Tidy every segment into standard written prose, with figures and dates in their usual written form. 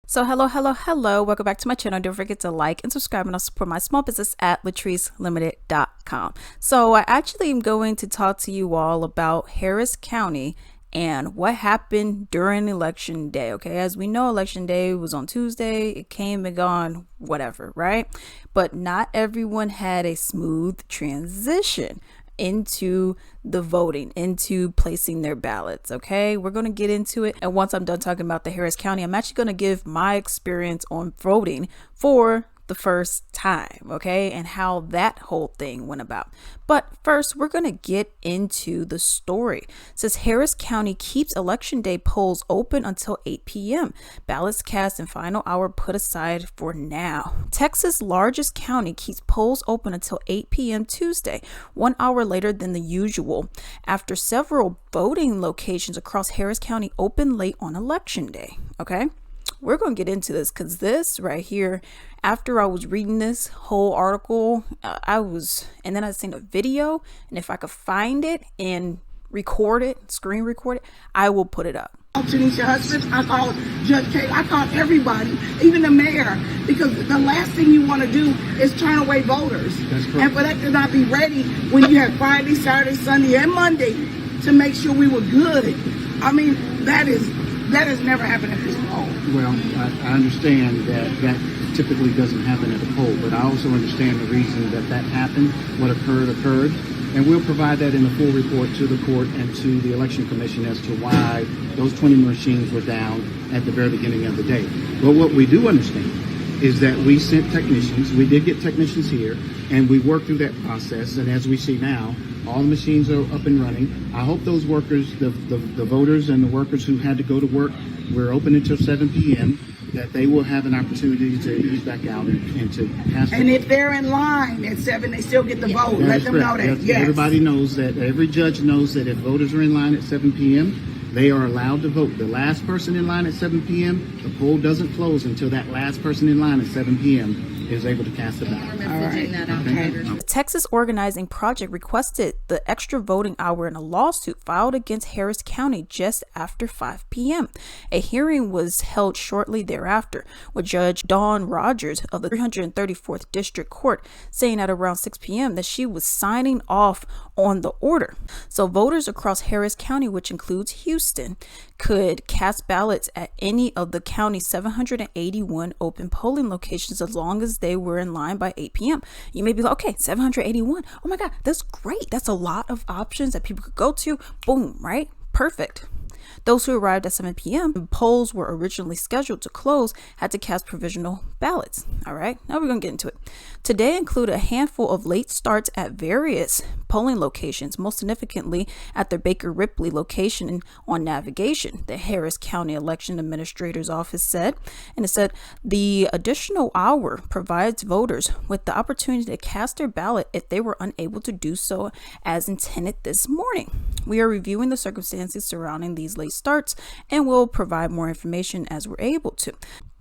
So hello. Welcome back to my channel. Don't forget to like and subscribe and also support my small business at latricelimited.com. So I actually am going to talk to you all about Harris County and what happened during election day. Okay, as we know, election day was on Tuesday. It came and gone, whatever, right? But not everyone had a smooth transition into the voting, into placing their ballots. Okay, we're going to get into it, and once I'm done talking about the Harris County, I'm actually going to give my experience on voting for the first time, okay, and how that whole thing went about. But first, we're going to get into the story. It says Harris County keeps election day polls open until 8 p.m. Ballots cast in final hour put aside for now. Texas' largest county keeps polls open until 8 p.m. Tuesday, 1 hour later than the usual, after several voting locations across Harris County open late on election day. Okay, we're going to get into this because this right here, after I was reading this whole article, and then I seen a video, and if I could find it and record it, screen record it, I will put it up. Tanisha Husband, I called Judge Kay, I called everybody, even the mayor, because the last thing you want to do is turn away voters. And for that to not be ready when you have Friday, Saturday, Sunday, and Monday to make sure we were good. I mean, that has never happened at this poll. Well, I understand that typically doesn't happen at a poll, but I also understand the reason that happened. What occurred, and we'll provide that in a full report to the court and to the election commission as to why those 20 machines were down at the very beginning of the day. But what we do understand is that we sent technicians. We did get technicians here, and we worked through that process. And as we see now, all the machines are up and running. I hope those workers, the voters and the workers who had to go to work, we're open until 7 p.m., that they will have an opportunity to ease back out and to cast. And if they're in line at 7, they still get the vote. Let them know that. Yes. Everybody knows that. Every judge knows that if voters are in line at 7 p.m., they are allowed to vote. The last person in line at 7 p.m., the poll doesn't close until that last person in line at 7 p.m. is able to cast a ballot. All right. The Texas Organizing Project requested the extra voting hour in a lawsuit filed against Harris County just after 5 p.m. A hearing was held shortly thereafter, with Judge Dawn Rogers of the 334th District Court saying at around 6 p.m. that she was signing off on the order. So voters across Harris County, which includes Houston, could cast ballots at any of the county's 781 open polling locations as long as they were in line by 8 p.m. You may be like, okay, 781. Oh my God, that's great. That's a lot of options that people could go to. Boom, right? Perfect. Those who arrived at 7 p.m., polls were originally scheduled to close, had to cast provisional ballots. All right, now we're going to get into it. Today included a handful of late starts at various polling locations, most significantly at the Baker Ripley location on Navigation, the Harris County Election Administrator's Office said. And it said the additional hour provides voters with the opportunity to cast their ballot if they were unable to do so as intended this morning. We are reviewing the circumstances surrounding these late starts and will provide more information as we're able to.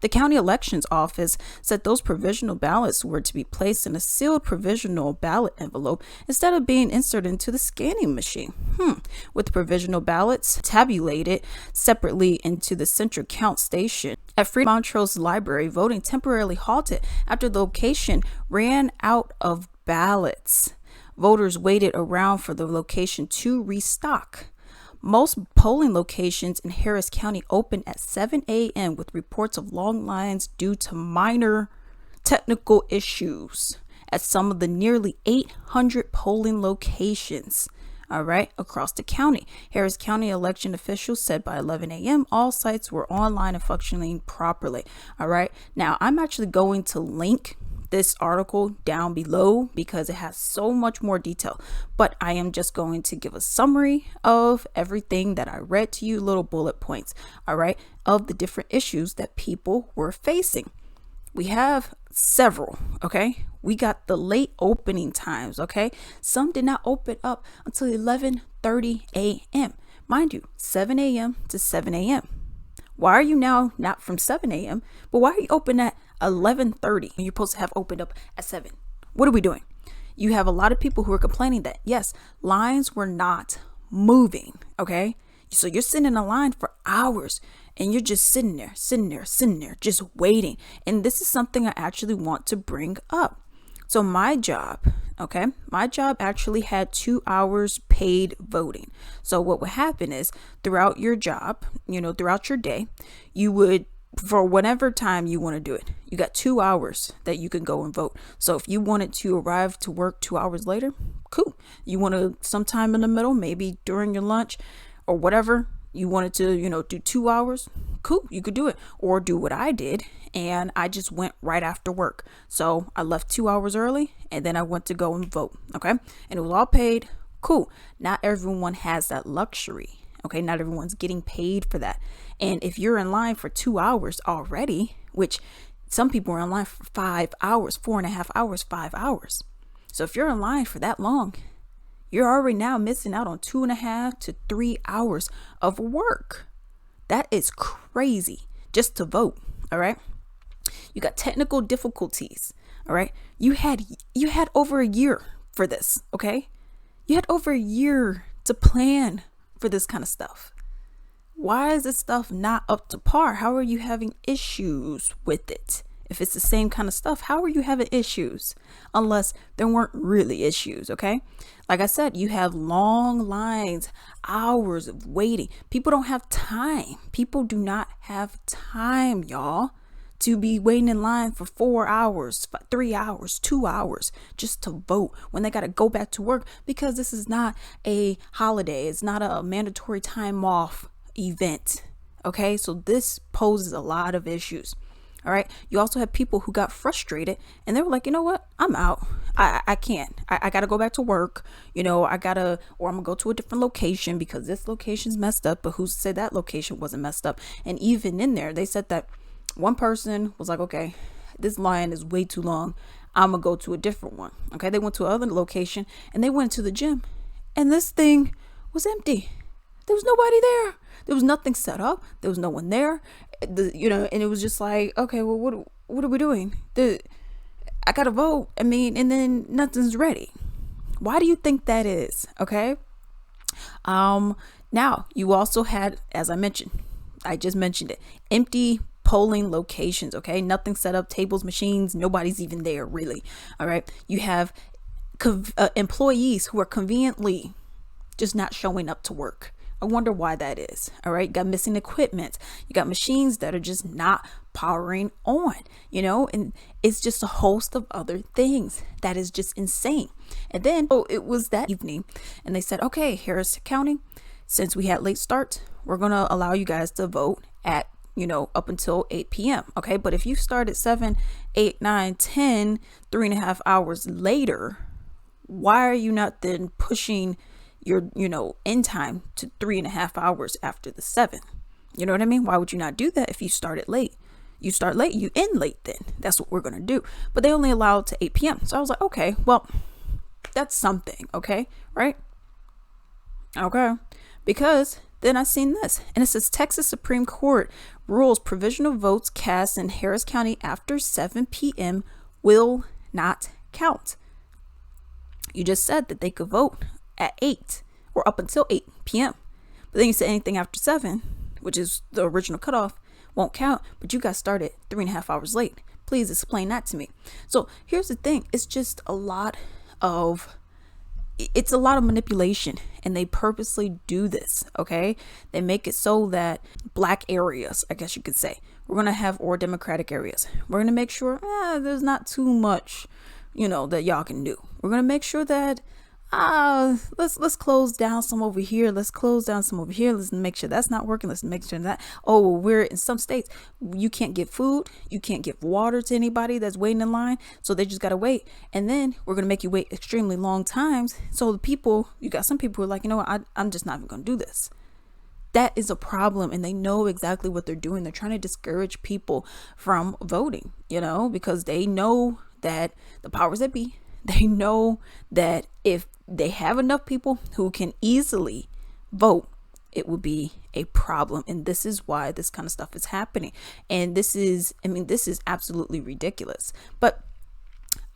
The county elections office said those provisional ballots were to be placed in a sealed provisional ballot envelope instead of being inserted into the scanning machine. With provisional ballots tabulated separately into the central count station. At Freedom Montrose Library, voting temporarily halted after the location ran out of ballots. Voters waited around for the location to restock. Most polling locations in Harris County opened at 7 a.m. with reports of long lines due to minor technical issues at some of the nearly 800 polling locations, all right, across the county. Harris County election officials said by 11 a.m. all sites were online and functioning properly. All right, now I'm actually going to link this article down below because it has so much more detail, but I am just going to give a summary of everything that I read to you, little bullet points, all right, of the different issues that people were facing. We have several, okay? We got the late opening times, okay? Some did not open up until 11:30 a.m. Mind you, 7 a.m. to 7 a.m. Why are you now not from 7 a.m., but why are you open at 11:30 when you're supposed to have opened up at 7? What are we doing? You have a lot of people who are complaining that, yes, lines were not moving, okay? So you're sitting in a line for hours and you're just sitting there, just waiting. And this is something I actually want to bring up. So my job actually had 2 hours paid voting. So what would happen is throughout your job, throughout your day, you would, for whatever time you want to do it, you got 2 hours that you can go and vote. So if you wanted to arrive to work 2 hours later, cool. You want to sometime in the middle, maybe during your lunch or whatever, you wanted to, do 2 hours, cool, you could do it. Or do what I did, and I just went right after work. So I left 2 hours early and then I went to go and vote. Okay. And it was all paid. Cool. Not everyone has that luxury. Okay. Not everyone's getting paid for that. And if you're in line for 2 hours already, which some people are in line for 5 hours, 4.5 hours, 5 hours. So if you're in line for that long, you're already now missing out on 2.5 to 3 hours of work. That is crazy just to vote. All right. You got technical difficulties. All right. You had over a year for this. Okay. You had over a year to plan for this kind of stuff. Why is this stuff not up to par? How are you having issues with it? If it's the same kind of stuff, how are you having issues? Unless there weren't really issues, okay? Like I said, you have long lines, hours of waiting. People don't have time. People do not have time, y'all, to be waiting in line for 4 hours, 3 hours, 2 hours just to vote when they got to go back to work, because this is not a holiday. It's not a mandatory time off event. Okay, so this poses a lot of issues. All right. You also have people who got frustrated and they were like, you know what? I'm out. I can't. I got to go back to work. Or I'm going to go to a different location because this location's messed up. But who's to say that location wasn't messed up? And even in there, they said that one person was like, okay, this line is way too long. I'm going to go to a different one. Okay. They went to another location and they went to the gym and this thing was empty. There was nobody there. There was nothing set up. There was no one there. And it was just like, okay, well, what are we doing? I got to vote. And then nothing's ready. Why do you think that is? Okay. Now you also had, as I just mentioned it, empty polling locations. Okay. Nothing set up, tables, machines. Nobody's even there really. All right. You have employees who are conveniently just not showing up to work. I wonder why that is. All right. You got missing equipment. You got machines that are just not powering on, and it's just a host of other things that is just insane. And then, it was that evening and they said, okay, Harris County, since we had late starts, we're going to allow you guys to vote at, up until 8 p.m. Okay. But if you start at 7, 8, 9, 10, 3.5 hours later, why are you not then pushing your, end time to 3.5 hours after the 7? You know what I mean? Why would you not do that if you started late? You start late, you end late then. That's what we're going to do. But they only allowed to 8 p.m. So I was like, okay, well, that's something. Okay. Right. Okay. Because then I seen this and it says Texas Supreme Court rules provisional votes cast in Harris County after 7 p.m. will not count. You just said that they could vote at 8 or up until 8 p.m. But then you said anything after 7, which is the original cutoff, won't count. But you got started 3.5 hours late. Please explain that to me. So here's the thing. It's just a lot of manipulation, and they purposely do this. Okay. They make it so that black areas, I guess you could say, we're going to have, or Democratic areas, we're going to make sure there's not too much, that y'all can do. We're going to make sure that let's close down some over here. Let's close down some over here. Let's make sure that's not working. Let's make sure that, we're in some states, you can't get food. You can't give water to anybody that's waiting in line. So they just got to wait. And then we're going to make you wait extremely long times. So you got some people who are like, I'm just not even going to do this. That is a problem. And they know exactly what they're doing. They're trying to discourage people from voting, because they know that the powers that be, they know that if they have enough people who can easily vote, it will be a problem. And this is why this kind of stuff is happening. And this is absolutely ridiculous. But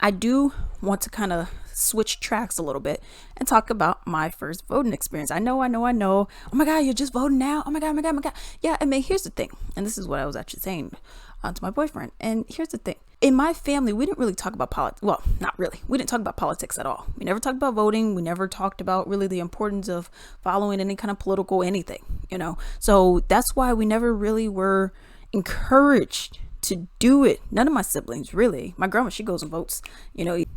I do want to kind of switch tracks a little bit and talk about my first voting experience. I know. Oh my God, you're just voting now. Oh my God, oh my God, oh my God. Yeah, I mean, here's the thing. And this is what I was actually saying to my boyfriend. And here's the thing. In my family, we didn't really talk about politics. Well, not really. We didn't talk about politics at all. We never talked about voting. We never talked about really the importance of following any kind of political anything, So that's why we never really were encouraged to do it. None of my siblings, really. My grandma, she goes and votes,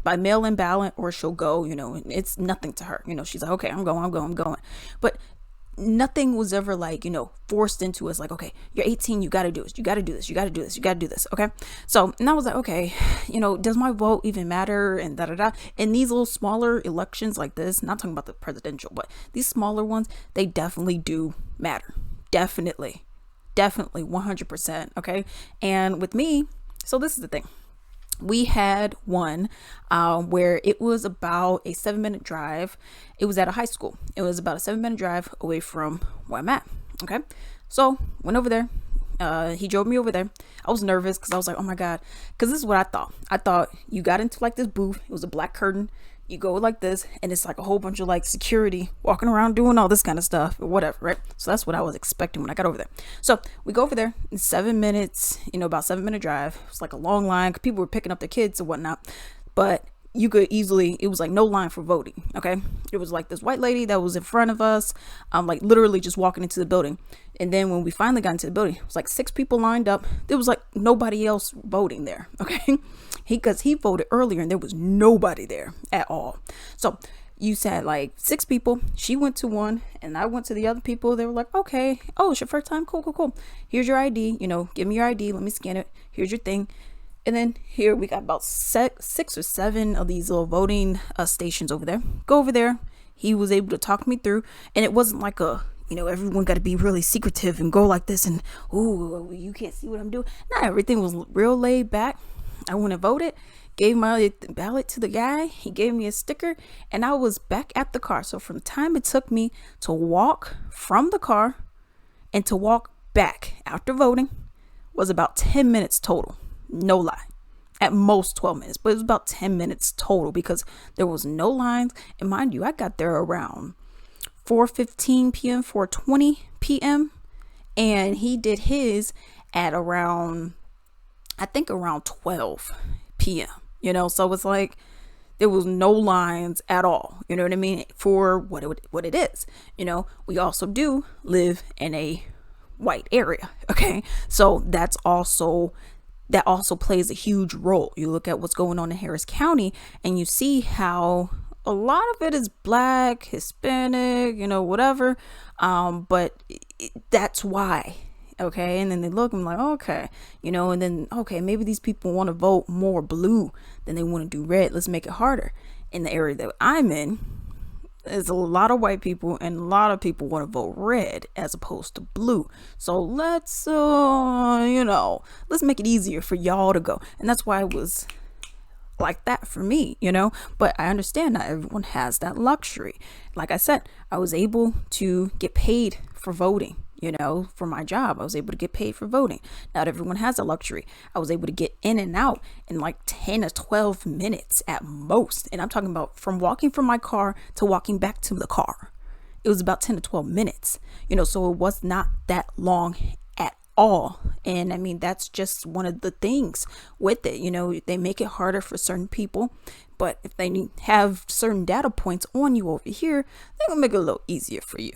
by mail-in ballot, or she'll go, it's nothing to her. She's like, okay, I'm going. But nothing was ever like, forced into us like, okay, you're 18, you got to do this. You got to do this. You got to do this. You got to do this. Okay. So, and I was like, okay, does my vote even matter? And And these little smaller elections like this, not talking about the presidential, but these smaller ones, they definitely do matter. Definitely 100%. Okay. And with me, so this is the thing. We had one where it was about a 7-minute drive. It was at a high school. It was about a 7-minute drive away from where I'm at. Okay. So went over there. He drove me over there. I was nervous because I was like, oh my God. Because this is what I thought. I thought you got into like this booth. It was a black curtain. You go like this, and it's like a whole bunch of like security walking around doing all this kind of stuff or whatever, right? So that's what I was expecting when I got over there. So we go over there in 7 minutes, about 7-minute drive. It's like a long line. People were picking up their kids and whatnot, but you could easily, it was like no line for voting. Okay. It was like this white lady that was in front of us, like literally just walking into the building. And then when we finally got into the building, it was like 6 people lined up. There was like nobody else voting there. Okay. Because he voted earlier and there was nobody there at all. So you said like 6 people. She went to one and I went to the other people. They were like, okay, oh, it's your first time. Cool. Here's your ID. Give me your ID. Let me scan it. Here's your thing. And then here we got about 6 or 7 of these little voting stations over there. Go over there. He was able to talk me through. And it wasn't like everyone got to be really secretive and go like this. And, ooh, you can't see what I'm doing. Not everything was real laid back. I went and voted, gave my ballot to the guy. He gave me a sticker and I was back at the car. So from the time it took me to walk from the car and to walk back after voting was about 10 minutes total. No lie. At most 12 minutes, but it was about 10 minutes total because there was no lines. And mind you, I got there around 4:15 p.m., 4:20 p.m. And he did his at around 12 p.m. So it's like there was no lines at all, you know what I mean, for what it is. We also do live in a white area. Okay. So that also plays a huge role. You look at what's going on in Harris County and you see how a lot of it is black, Hispanic, whatever. But that's why. Okay. And then they look, I'm like, okay, and then, okay, maybe these people want to vote more blue than they want to do red. Let's make it harder. In the area that I'm in, there's a lot of white people and a lot of people want to vote red as opposed to blue. So let's make it easier for y'all to go. And that's why it was like that for me, but I understand not everyone has that luxury. Like I said, I was able to get paid for voting. For my job, I was able to get paid for voting. Not everyone has a luxury. I was able to get in and out in like 10 to 12 minutes at most. And I'm talking about from walking from my car to walking back to the car. It was about 10 to 12 minutes, so it was not that long at all. And I mean, that's just one of the things with it. They make it harder for certain people, but if they have certain data points on you over here, they're gonna make it a little easier for you.